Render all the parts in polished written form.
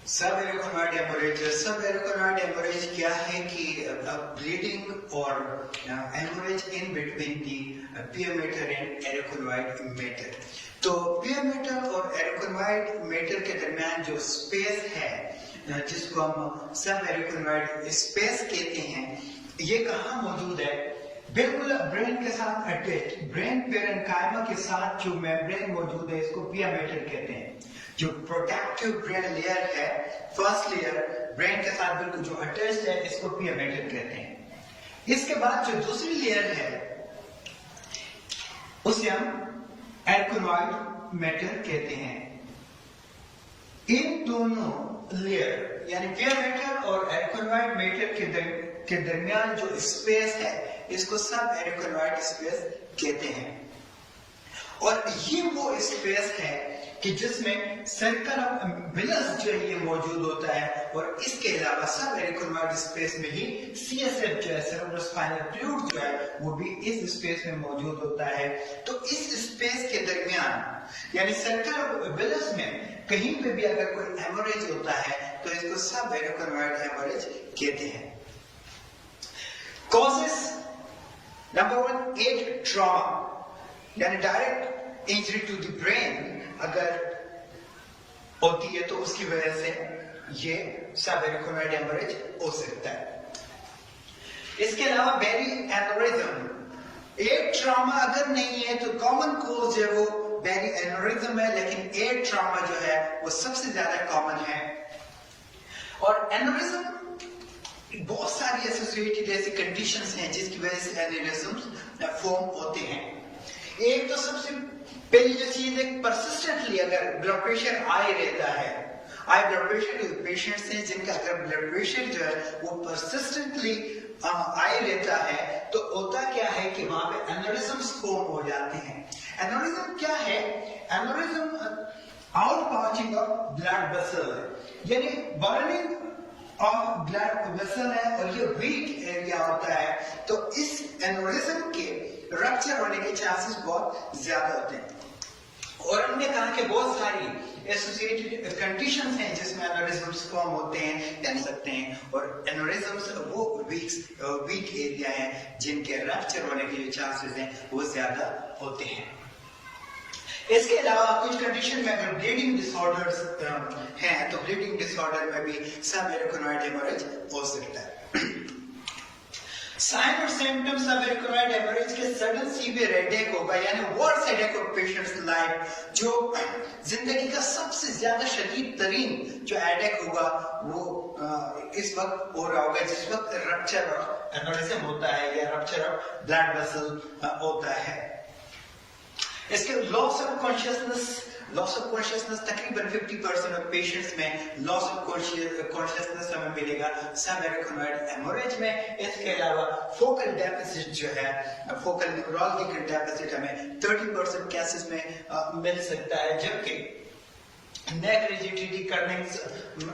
सबएरिकोनॉइड haemorrhage क्या है कि ब्लीडिंग और haemorrhage in between the pia mater and arachnoid mater. तो पियोमेटर और एरिकोनॉइड मेटर के दरमियान जो स्पेस है जिसको हम सबएरिकोनॉइड स्पेस कहते हैं, ये कहाँ मौजूद है? बिल्कुल ब्रेन के साथ अटैच, ब्रेन पेरेन्काइमा के साथ जो मेम्ब्रेन मौजूद है इसको पियोमेटर कहते हैं। जो प्रोटेक्टिव ब्रेन लेयर है, फर्स्ट लेयर ब्रेन के साथ बिल्कुल जो अटैच्ड है, इसको पियोमेटर कहते हैं। इसके बाद जो दूसरी लेयर है उसे हम एरिकोनॉइड मेटर कहते हैं। इन दोनों लेयर यानी पियोमेटर और एरिकोनॉइड मेटर के दरमियान जो स्पेस है इसको सब एरिकोनॉइड स्पेस कहते हैं। और ये वो स्पेस है कि जिसमें सर्कल ऑफ विलस जो है ये मौजूद होता है, और इसके अलावा सब एरिकोनॉइड स्पेस में ही सीएसएफ जो है, सेरेब्रोस्पाइनल फ्लूइड जो है, वो भी इस स्पेस में मौजूद होता है। तो इस स्पेस के दरमियान यानी सर्कल ऑफ विलस में कहीं पे भी अगर कोई हेमोरेज होता है तो इसको सब एरिकोनॉइड हेमोरेज कहते हैं। कॉजेस नंबर 1, एट ट्रॉमा यानी direct injury to the brain अगर होती है तो उसकी वजह से ये सब एरिकोनॉइड हेमोरेज हो सकता है। इसके अलावा बेरी एनोरिज्म, एट ट्रॉमा अगर नहीं है तो कॉमन कोज जो है वो बेरी एनोरिज्म है, लेकिन एट ट्रॉमा जो है वो सबसे ज्यादा कॉमन है। और एनोरिज्म बहुत सारी एसोसिएटेड ऐसी कंडीशंस हैं जिसकी वजह से एनेरिज्म्स फॉर्म होते हैं। एक तो सबसे पहली जो चीज है, परसिस्टेंटली अगर ब्लड प्रेशर हाई रहता है, हाई ब्लड प्रेशर पेशेंट्स हैं जिनका अगर ब्लड प्रेशर जो है वो परसिस्टेंटली हाई रहता है तो होता क्या है कि वहां पे एनेरिज्म्स फॉर्म हो जाते हैं। एनेरिज्म क्या है? Aneurysm out pouching of blood vessel यानी बर्निंग ऑफ ब्लड वेसल है, और ये वीक एरिया होता है, तो इस एनेरिज्म के रप्चर होने के चांसेस बहुत ज्यादा होते हैं। और हमने कहा कि बहुत सारी एसोसिएटेड कंडीशंस हैं जिसमें एनेरिज्म्स फॉर्म होते हैं या सकते हैं, और एनेरिज्म्स वो वीक एरिया है जिनके रप्चर होने के जो चांसेस हैं वो ज्यादा होते हैं। इसके अलावा कुछ कंडीशन में अगर ब्लीडिंग डिसऑर्डर्स हैं तो ब्लीडिंग डिसऑर्डर में भी सब एरिकोनॉइड हेमोरेज हो सकता है। साइन और सिम्टम्स ऑफ एरिकोनॉइड हेमोरेज के सडन सीवियर हेडेक होगा यानी worst headache of patients life, जो जिंदगी का सबसे ज्यादा शदीद तरीन जो हेडेक होगा वो इस वक्त हो रहा होगा जिस वक्त रप्चर ऑफ एनेरिज्म होता है या रप्चर ऑफ ब्लड वेसल होता है। इसके लॉस ऑफ कॉन्शियसनेस तकरीबन 50% ऑफ पेशेंट्स में लॉस ऑफ कॉन्शियसनेस हमें मिलेगा सब एरिकोनॉइड हेमोरेज में। इसके अलावा फोकल डेफिसिट जो है, फोकल न्यूरोलॉजिकल डेफिसिट हमें 30% केसेस में मिल सकता है, जबकि नेक रिजिडिटी कर्निंग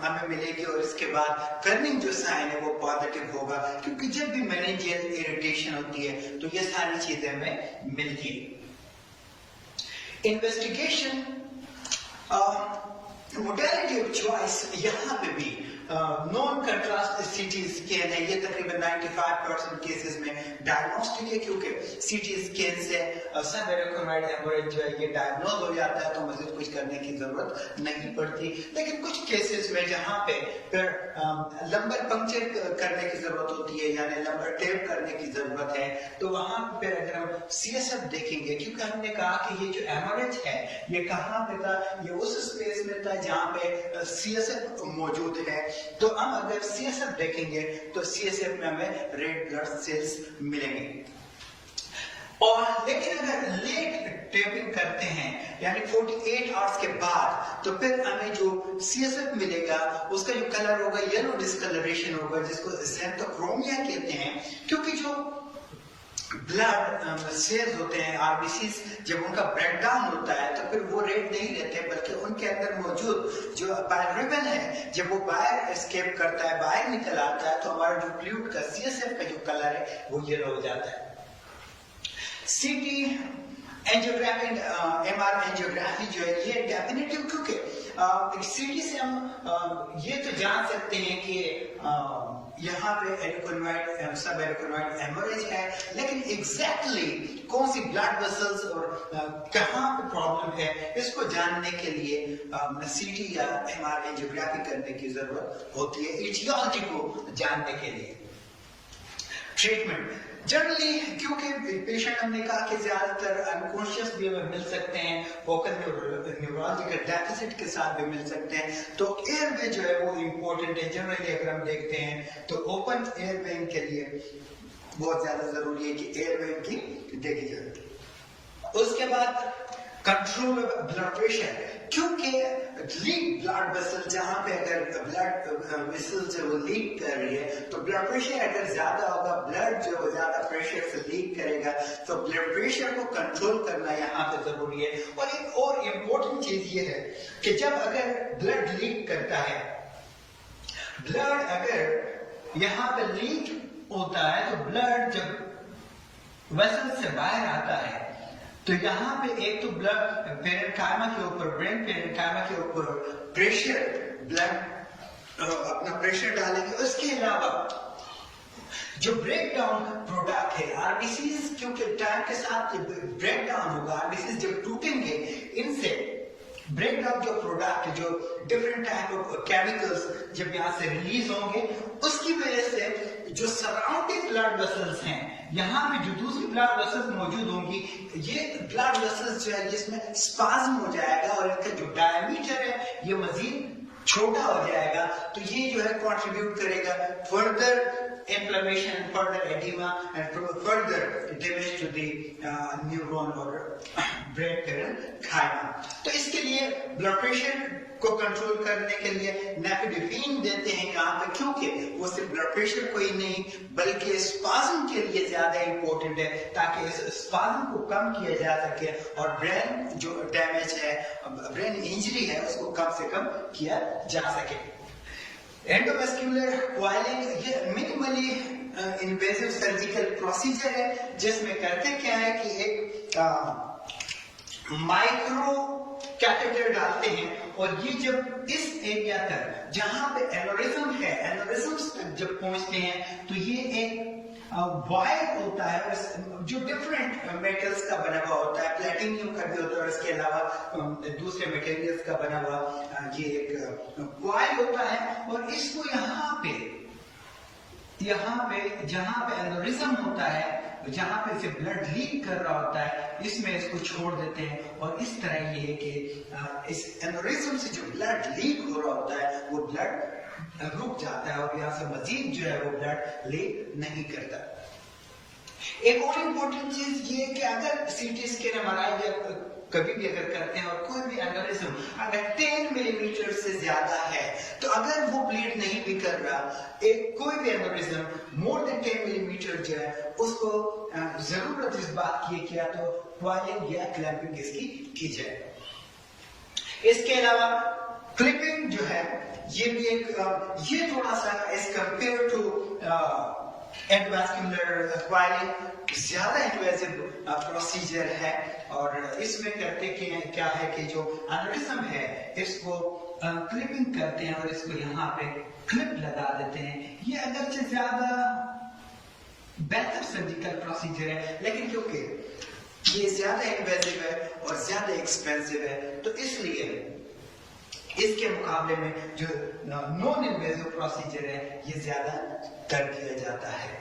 हमें मिलेगी। और इसके बाद कर्निंग जो साइन है वो पॉजिटिव होगा, क्योंकि जब भी मेनिंजियल इरिटेशन होती है तो ये सारी चीजें हमें मिलती है। इन्वेस्टिगेशन मोडेलिटी ऑफ चॉइस यहाँ पे भी नॉन कंट्रास्ट सीटी स्कैन है। ये तकरीबन 95% केसेस में डायग्नोस्टिक है, क्योंकि सीटी स्कैन से सब एरिकोनॉइड हेमोरेज जो है ये डायग्नोज हो जाता है तो मजीद कुछ करने की जरूरत नहीं पड़ती। लेकिन कुछ केसेस में जहाँ पे फिर लंबर पंक्चर करने की जरूरत होती है यानी लंबर टेप करने की जरूरत है, तो वहां पर अगर हम सीएसएफ देखेंगे, क्योंकि हमने कहा कि ये जो हेमोरेज है ये कहाँ पे था, ये उस स्पेस में था जहाँ पे सीएसएफ मौजूद है। तो हम अगर सीएसएफ देखेंगे तो सीएसएफ में हमें रेड ब्लड सेल्स मिलेंगे। और लेकिन अगर लेट टेपिंग करते हैं यानी 48 आवर्स के बाद, तो फिर हमें जो सीएसएफ मिलेगा उसका जो कलर होगा येलो डिस्कलरेशन होगा, जिसको ज़ैंथोक्रोमिया कहते हैं, क्योंकि जो ब्लड सेल्स होते हैं आरबीसीज जब उनका ब्रेकडाउन होता है तो फिर वो रेड नहीं रहते, बल्कि उनके अंदर मौजूद जो बाइलिरुबिन है जब वो बाहर एस्केप करता है, बाहर निकल आता है, तो हमारा जो फ्लूइड का सीएसएफ का जो कलर है वो येलो हो जाता है। सीटी एंजियोग्राफी MR एंजियोग्राफी जो है ये डेफिनेटिव, क्योंकि सीटी से हम ये तो जान सकते हैं कि यहाँ पे एरिकोनॉइड सब एरिकोनॉइड हेमोरेज है, लेकिन एग्जैक्टली कौन सी ब्लड वेसल्स और कहाँ पे प्रॉब्लम है इसको जानने के लिए सीटी या MR एंजियोग्राफी करने की जरूरत होती है इटियोलॉजी को जानने के लिए। ट्रीटमेंट जनरली, क्योंकि पेशेंट हमने कहा कि ज्यादातर अनकॉन्शियस भी हमें मिल सकते हैं, फोकल न्यूरोलॉजिकल डेफिसिट के साथ भी मिल सकते हैं, तो एयरवे जो है वो इम्पोर्टेंट है। जनरली अगर हम देखते हैं तो ओपन एयरवे के लिए बहुत ज्यादा जरूरी है कि एयरवे की देखी जाए। उसके बाद कंट्रोल ऑफ ब्लड प्रेशर, क्योंकि लीक ब्लड वेसल, जहां पे अगर ब्लड वेसल जो वो लीक कर रही है तो ब्लड प्रेशर अगर ज्यादा होगा, ब्लड जो ज्यादा प्रेशर से लीक करेगा, तो ब्लड प्रेशर को कंट्रोल करना यहाँ पे जरूरी है। और एक और इम्पोर्टेंट चीज ये है कि जब अगर ब्लड लीक करता है, ब्लड अगर यहाँ पे लीक होता है तो ब्लड जब वेसल से बाहर आता है तो यहाँ पे एक तो ब्लड पेरेन्काइमा के ऊपर, ब्रेन पेरेन्काइमा के ऊपर प्रेशर, ब्लड अपना प्रेशर डालेंगे। उसके अलावा जो ब्रेक डाउन प्रोडक्ट है आरबीसीज, क्योंकि टाइम के साथ ब्रेक डाउन होगा, आरबीसीज जब टूटेंगे इनसे ब्रेक डाउन जो प्रोडक्ट है, जो डिफरेंट टाइप ऑफ केमिकल्स जब यहाँ से रिलीज होंगे, उसकी वजह से जो सराउंडिंग ब्लड वेसल्स हैं, यहाँ पे जो दूसरी ब्लड वेसल्स मौजूद होंगी, ये ब्लड वेसल्स जो है इसमें स्पाज्म हो जाएगा और इनका जो डायमीटर है ये मजीद छोटा हो जाएगा। तो ये जो है कंट्रीब्यूट करेगा further inflammation, further edema and further damage to the neuron or brain parenchyma। तो इसके लिए ब्लड प्रेशर को कंट्रोल करने के लिए नेफिडिफिन देते हैं यहाँ पे, क्योंकि वो सिर्फ ब्लड प्रेशर को ही नहीं बल्कि स्पाज्म के लिए ज्यादा इंपॉर्टेंट है, ताकि इस स्पाज्म को कम किया जा सके और ब्रेन जो डैमेज है, ब्रेन इंजरी है, उसको कम से कम किया जा सके। एंडोवेस्क्यूलर कॉइलिंग ये मिनिमली इन्वेसिव सर्जिकल प्रोसीजर है, जिसमें करते क्या है कि एक माइक्रो कैथेटर डालते हैं और ये जब इस एरिया तक जहां पे एनोरिज्म है, एनोरिज्म्स तक जब पहुंचते हैं तो ये एक वायर होता है जो डिफरेंट मेटल्स का बना हुआ होता है, प्लेटिनियम का भी होता है और इसके अलावा दूसरे मटेरियल्स का बना हुआ ये एक वायर होता है। और इसको यहाँ पे जहाँ पे एनोरिज्म होता है, जहाँ पे इसे ब्लड लीक कर रहा होता है, इसमें इसको छोड़ देते हैं और इस तरह ये है कि इस एनोरिज्म से जो ब्लड लीक हो रहा होता है वो ब्लड रुक जाता है और यहाँ से मजीद जो है वो ब्लड लीक नहीं करता। एक और इम्पोर्टेंट चीज ये है कि अगर सीटी स्कैन MRI कभी भी अगर करते हैं और कोई भी एनोरिज्म अगर 10 मिलीमीटर से ज्यादा है, तो अगर वो ब्लीड नहीं भी कर रहा, कोई भी एनोरिज्म मोर देन 10 मिलीमीटर जो है उसको जरूरत इस बात की किया तो कॉइलिंग या क्लैंपिंग इसकी की जाए। इसके अलावा क्लिपिंग जो है ये भी एक ये थोड़ा सा एज कंपेयर टू एंडोवेस्क्यूलर कॉइलिंग ज्यादा इन्वेसिव प्रोसीजर है और इसमें करते क्या है कि जो एनोरिज्म है इसको क्लिपिंग करते हैं और इसको यहाँ पे क्लिप लगा देते हैं। ये अगरचे ज्यादा बेहतर सर्जिकल प्रोसीजर है, लेकिन क्योंकि ये ज्यादा इन्वेसिव है और ज्यादा एक्सपेंसिव है तो इसलिए इसके मुकाबले में जो नॉन इन्वेसिव प्रोसीजर है ये ज्यादा कर दिया जाता है।